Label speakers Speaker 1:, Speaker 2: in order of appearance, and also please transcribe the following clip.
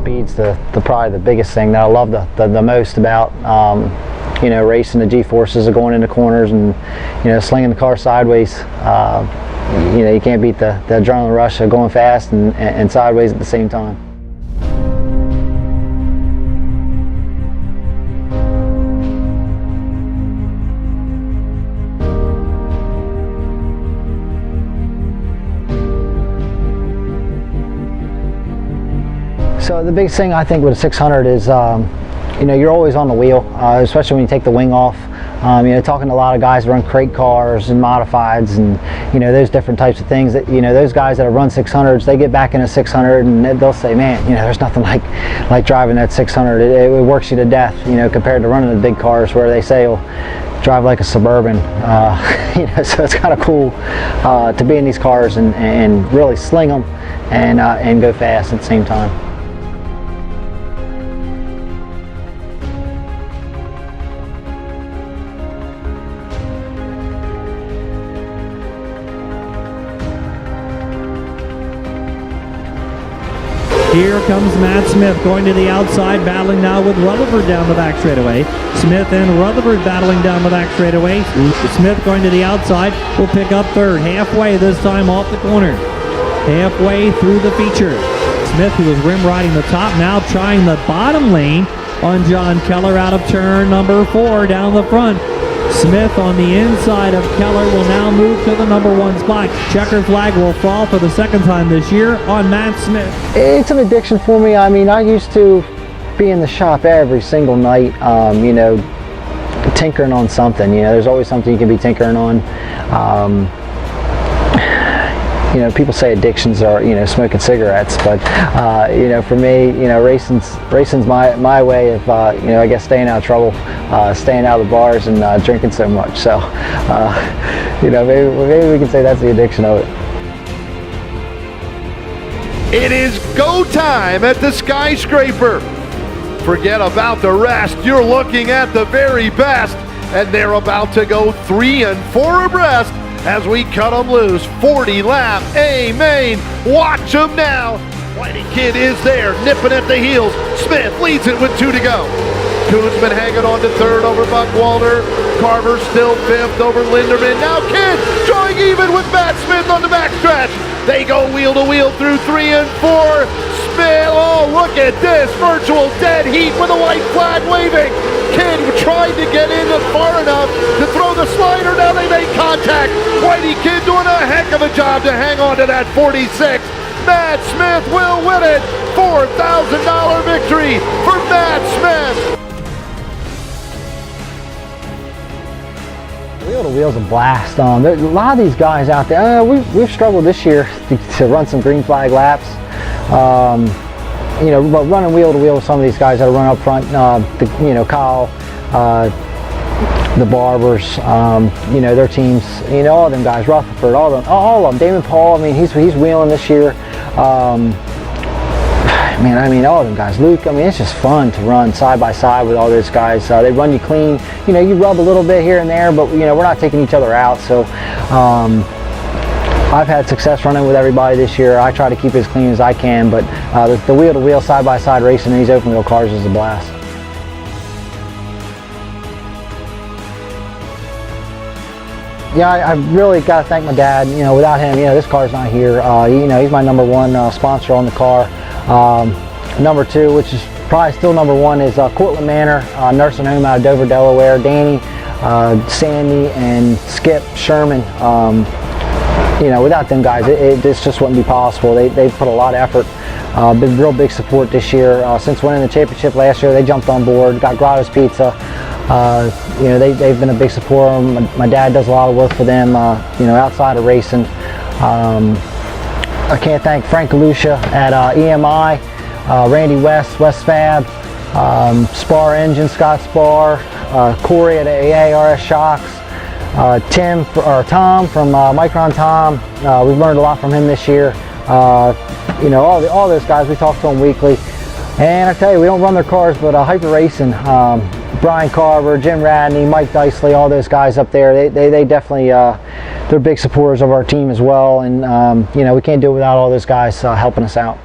Speaker 1: Speed's probably the biggest thing that I love the most about you know, racing. The G-forces of going into corners and, you know, slinging the car sideways. You know, you can't beat the adrenaline rush of going fast and sideways at the same time. So the biggest thing I think with a 600 is, you know, you're always on the wheel, especially when you take the wing off. You know, talking to a lot of guys that run crate cars and modifieds and, you know, those different types of things, that, you know, those guys that have run 600s, they get back in a 600 and they'll say, man, you know, there's nothing like driving that 600. It works you to death, you know, compared to running the big cars where they say, oh, drive like a Suburban. You know, so it's kind of cool to be in these cars and really sling them and go fast at the same time.
Speaker 2: Here comes Matt Smith going to the outside, battling now with Rutherford down the back straightaway. Smith and Rutherford battling down the back straightaway. Smith going to the outside will pick up third. Halfway this time off the corner. Halfway through the feature. Smith, who was rim riding the top, now trying the bottom lane on John Keller out of turn number 4 down the front. Smith on the inside of Keller will now move to the number 1 spot. Checker flag will fall for the second time this year on Matt Smith.
Speaker 1: It's an addiction for me. I mean, I used to be in the shop every single night, you know, tinkering on something. You know, there's always something you can be tinkering on. You know, people say addictions are, you know, smoking cigarettes, but you know, for me, you know, racing's my way of, you know, I guess staying out of trouble, staying out of the bars and drinking so much. So, you know, maybe we can say that's the addiction of it.
Speaker 3: It is go time at the Skyscraper. Forget about the rest. You're looking at the very best, and they're about to go 3 and 4 abreast as we cut them loose. 40 lap A main. Watch them now. Whitey Kid is there, nipping at the heels. Smith leads it with 2 to go. Coon's been hanging on to third over Buckwalter. Carver still 5th over Linderman. Now Kid drawing even with Matt Smith on the backstretch. They go wheel to wheel through 3 and 4. Smith, oh, look at this. Virtual dead heat with a white flag waving. Kid tried to get in far enough to throw the slider. Now they make contact. Whitey Kid doing a heck of a job to hang on to that 46. Matt Smith will win it. $4,000 victory for Matt Smith.
Speaker 1: Wheel to wheel's a blast. There's a lot of these guys out there. We've struggled this year to run some green flag laps. You know, but running wheel to wheel with some of these guys that run up front. You know, Kyle, the Barbers. You know, their teams. You know, all them guys. Rutherford, all of them. Damon Paul. I mean, he's wheeling this year. Man, I mean, all of them guys. Luke, I mean, it's just fun to run side by side with all those guys. They run you clean. You know, you rub a little bit here and there, but, you know, we're not taking each other out. So I've had success running with everybody this year. I try to keep it as clean as I can, but the wheel-to-wheel, side-by-side racing in these open-wheel cars is a blast. Yeah, I really got to thank my dad. You know, without him, you know, this car's not here. You know, he's my number 1 sponsor on the car. Number 2, which is probably still number 1, is Cortland Manor, nursing home out of Dover, Delaware. Danny, Sandy, and Skip Sherman. You know, without them guys, this just wouldn't be possible. They put a lot of effort. Been real big support this year. Since winning the championship last year, they jumped on board. Got Grotto's Pizza. You know, they've been a big supporter. My dad does a lot of work for them. You know, outside of racing. I can't thank Frank Galusha at EMI, Randy West Fab, Spar Engine, Scott Spar, Corey at ARS Shocks, Tom from Micron Tom. We've learned a lot from him this year. You know, all those guys, we talk to them weekly. And I tell you, we don't run their cars, but Hyper Racing, Brian Carver, Jim Radney, Mike Dicely, all those guys up there, they definitely, they're big supporters of our team as well. And, you know, we can't do it without all those guys helping us out.